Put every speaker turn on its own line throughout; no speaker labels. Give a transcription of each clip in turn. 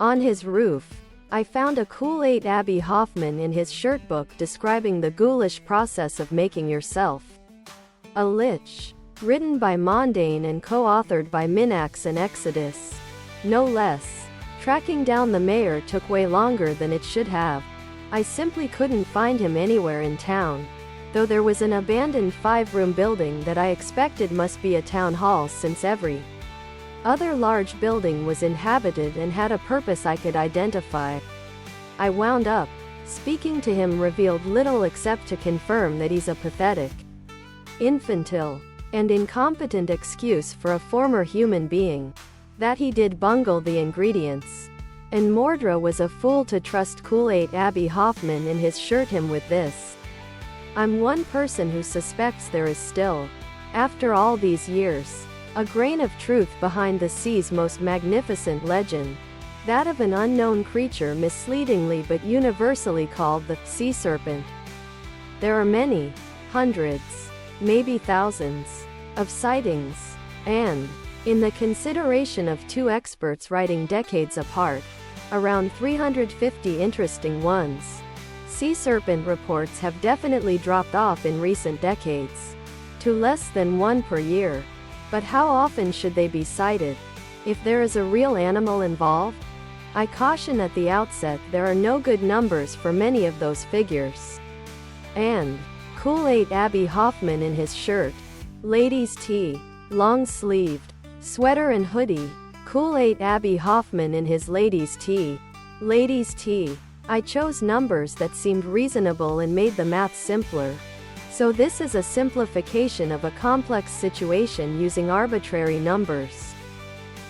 On his roof, I found a cool Abbie Hoffman in his shirt book describing the ghoulish process of making yourself a lich. Written by Mondane and co-authored by Minax and Exodus. No less. Tracking down the mayor took way longer than it should have. I simply couldn't find him anywhere in town. Though there was an abandoned 5-room building that I expected must be a town hall since every other large building was inhabited and had a purpose I could identify. I wound up speaking to him revealed little except to confirm that he's a pathetic, infantile, and incompetent excuse for a former human being. That he did bungle the ingredients. And Mordra was a fool to trust Kool-Aid Abbie Hoffman in his shirt him with this. I'm one person who suspects there is still, after all these years, a grain of truth behind the sea's most magnificent legend. That of an unknown creature misleadingly but universally called the sea serpent. There are many, hundreds, maybe thousands, of sightings, and, in the consideration of two experts writing decades apart, around 350 interesting ones. Sea serpent reports have definitely dropped off in recent decades, to less than one per year. But how often should they be sighted? If there is a real animal involved? I caution at the outset there are no good numbers for many of those figures. And Kool-Aid Abbie Hoffman in his shirt, ladies' tee, long-sleeved, sweater and hoodie. Kool-Aid Abbie Hoffman in his ladies' tee. Ladies' tee. I chose numbers that seemed reasonable and made the math simpler. So this is a simplification of a complex situation using arbitrary numbers.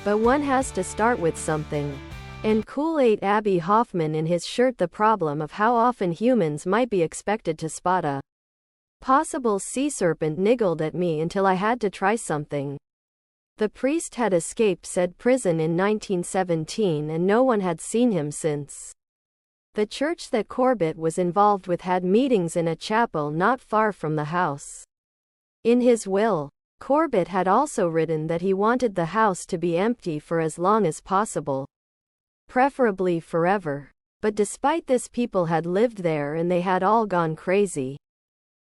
But one has to start with something. And Kool-Aid Abbie Hoffman in his shirt the problem of how often humans might be expected to spot a possible sea serpent niggled at me until I had to try something. The priest had escaped said prison in 1917 and no one had seen him since. The church that Corbett was involved with had meetings in a chapel not far from the house. In his will, Corbett had also written that he wanted the house to be empty for as long as possible. Preferably forever. But despite this, people had lived there and they had all gone crazy,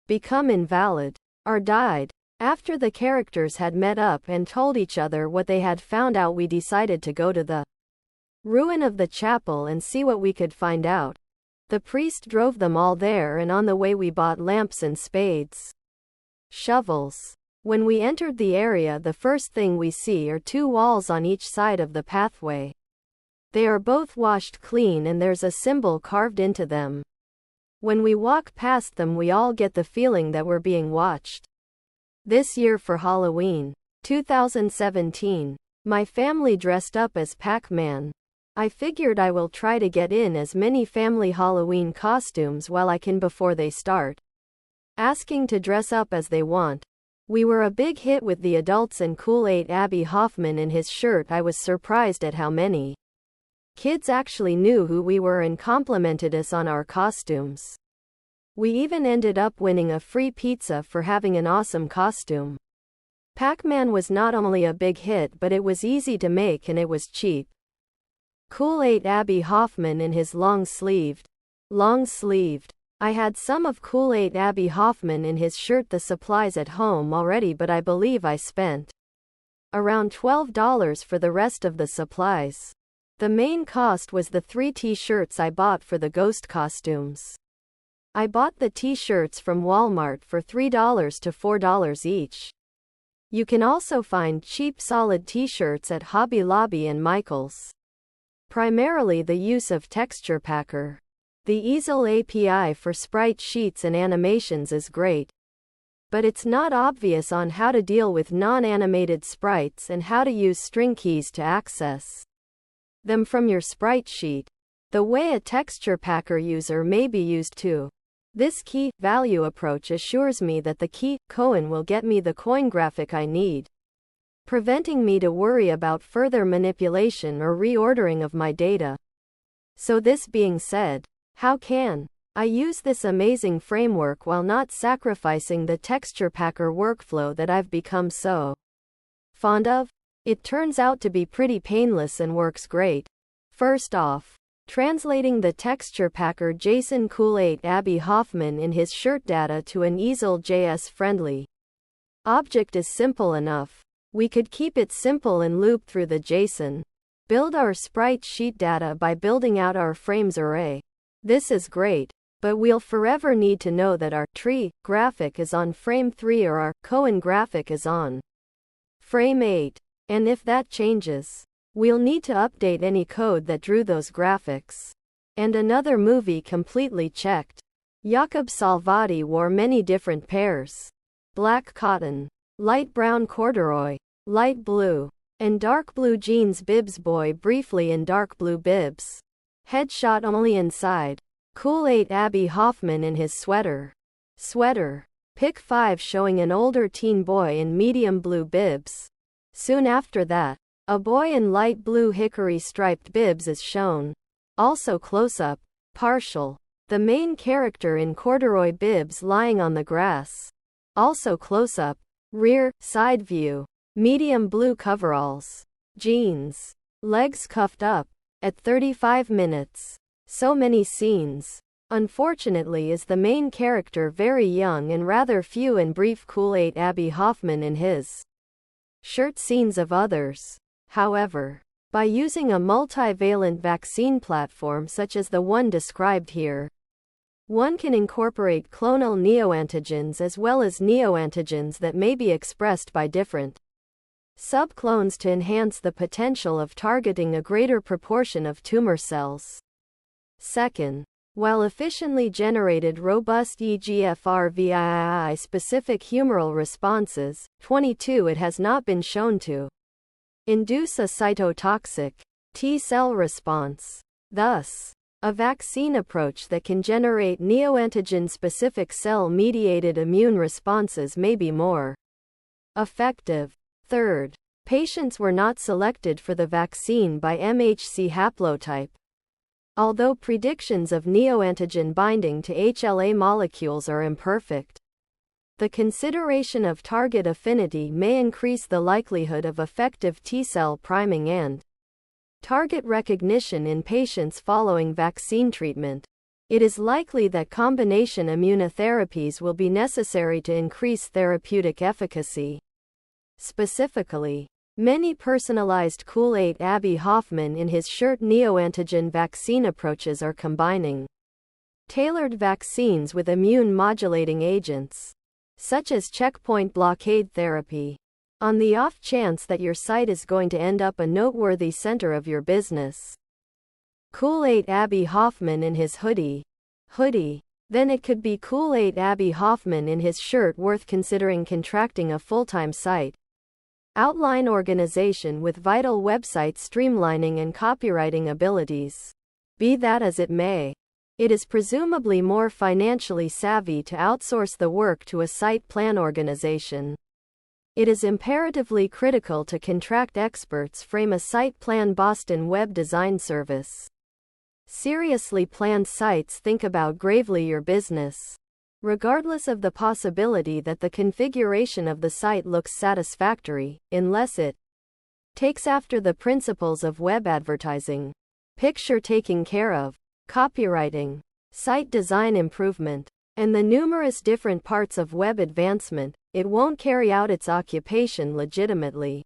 become invalid, or died. After the characters had met up and told each other what they had found out, we decided to go to the ruin of the chapel and see what we could find out. The priest drove them all there, and on the way we bought lamps and spades, shovels. When we entered the area, the first thing we see are two walls on each side of the pathway. They are both washed clean and there's a symbol carved into them. When we walk past them, we all get the feeling that we're being watched. This year for Halloween, 2017, my family dressed up as Pac-Man. I figured I will try to get in as many family Halloween costumes while I can before they start asking to dress up as they want. We were a big hit with the adults and Kool-Aid Abbie Hoffman in his shirt. I was surprised at how many kids actually knew who we were and complimented us on our costumes. We even ended up winning a free pizza for having an awesome costume. Pac-Man was not only a big hit, but it was easy to make and it was cheap. Kool-Aid Abbie Hoffman in his long-sleeved. I had some of Kool-Aid Abbie Hoffman in his shirt the supplies at home already, but I believe I spent around $12 for the rest of the supplies. The main cost was the 3 t-shirts I bought for the ghost costumes. I bought the t-shirts from Walmart for $3 to $4 each. You can also find cheap solid t-shirts at Hobby Lobby and Michaels. Primarily the use of Texture Packer. The easel API for sprite sheets and animations is great. But it's not obvious on how to deal with non-animated sprites and how to use string keys to access them from your sprite sheet, the way a Texture Packer user may be used to. This key value approach assures me that the key coin will get me the coin graphic I need, preventing me to worry about further manipulation or reordering of my data. So this being said, how can I use this amazing framework while not sacrificing the Texture Packer workflow that I've become so fond of? It turns out to be pretty painless and works great. First off, translating the texture packer JSON Cool8 Abbie Hoffman in his shirt data to an easel.js friendly object is simple enough. We could keep it simple and loop through the JSON. Build our sprite sheet data by building out our frames array. This is great, but we'll forever need to know that our tree graphic is on frame 3 or our Cohen graphic is on frame 8. And if that changes, we'll need to update any code that drew those graphics. And another movie completely checked. Jakob Salvati wore many different pairs. Black cotton, light brown corduroy, light blue, and dark blue jeans. Bibs boy briefly in dark blue bibs. Headshot only inside. Cool8 Abbie Hoffman in his sweater. Pic 5 showing an older teen boy in medium blue bibs. Soon after that, a boy in light blue hickory striped bibs is shown. Also close-up, partial. The main character in corduroy bibs lying on the grass. Also close-up, rear, side view. Medium blue coveralls. Jeans. Legs cuffed up. At 35 minutes. So many scenes. Unfortunately is the main character very young and rather few and brief. Cool8 Abbie Hoffman in his shirt scenes of others. However, by using a multivalent vaccine platform such as the one described here, one can incorporate clonal neoantigens as well as neoantigens that may be expressed by different subclones to enhance the potential of targeting a greater proportion of tumor cells. Second, while efficiently generated robust EGFR VII specific humoral responses, 22 it has not been shown to induce a cytotoxic T-cell response. Thus, a vaccine approach that can generate neoantigen-specific cell-mediated immune responses may be more effective. Third, patients were not selected for the vaccine by MHC haplotype. Although predictions of neoantigen binding to HLA molecules are imperfect, the consideration of target affinity may increase the likelihood of effective T-cell priming and target recognition in patients following vaccine treatment. It is likely that combination immunotherapies will be necessary to increase therapeutic efficacy. Specifically, many personalized Cool8 Abbie Hoffman in his shirt neoantigen vaccine approaches are combining tailored vaccines with immune modulating agents, such as checkpoint blockade therapy. On the off chance that your site is going to end up a noteworthy center of your business, Cool8 Abbie Hoffman in his hoodie, then it could be Cool8 Abbie Hoffman in his shirt. Worth considering contracting a full-time site outline organization with vital website streamlining and copywriting abilities. Be that as it may, it is presumably more financially savvy to outsource the work to a site plan organization. It is imperatively critical to contract experts frame a site plan. Boston Web Design Service. Seriously planned sites think about gravely your business, regardless of the possibility that the configuration of the site looks satisfactory, unless it takes after the principles of web advertising. Picture taking care of, copywriting, site design improvement, and the numerous different parts of web advancement, it won't carry out its occupation legitimately.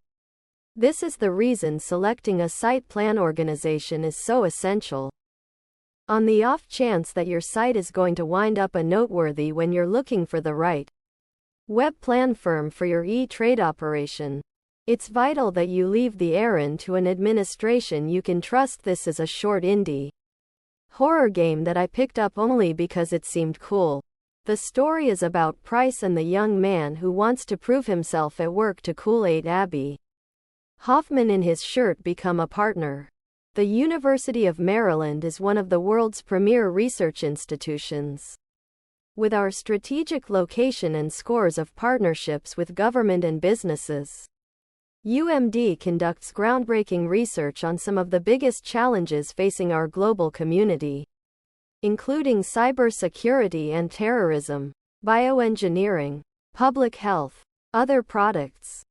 This is the reason selecting a site plan organization is so essential. On the off chance that your site is going to wind up a noteworthy when you're looking for the right web plan firm for your e-trade operation, it's vital that you leave the errand to an administration you can trust. This is a short indie horror game that I picked up only because it seemed cool. The story is about Price and the young man who wants to prove himself at work to Cool8 Abbie Hoffman in his shirt become a partner. The University of Maryland is one of the world's premier research institutions. With our strategic location and scores of partnerships with government and businesses, UMD conducts groundbreaking research on some of the biggest challenges facing our global community, including cybersecurity and terrorism, bioengineering, public health, other products,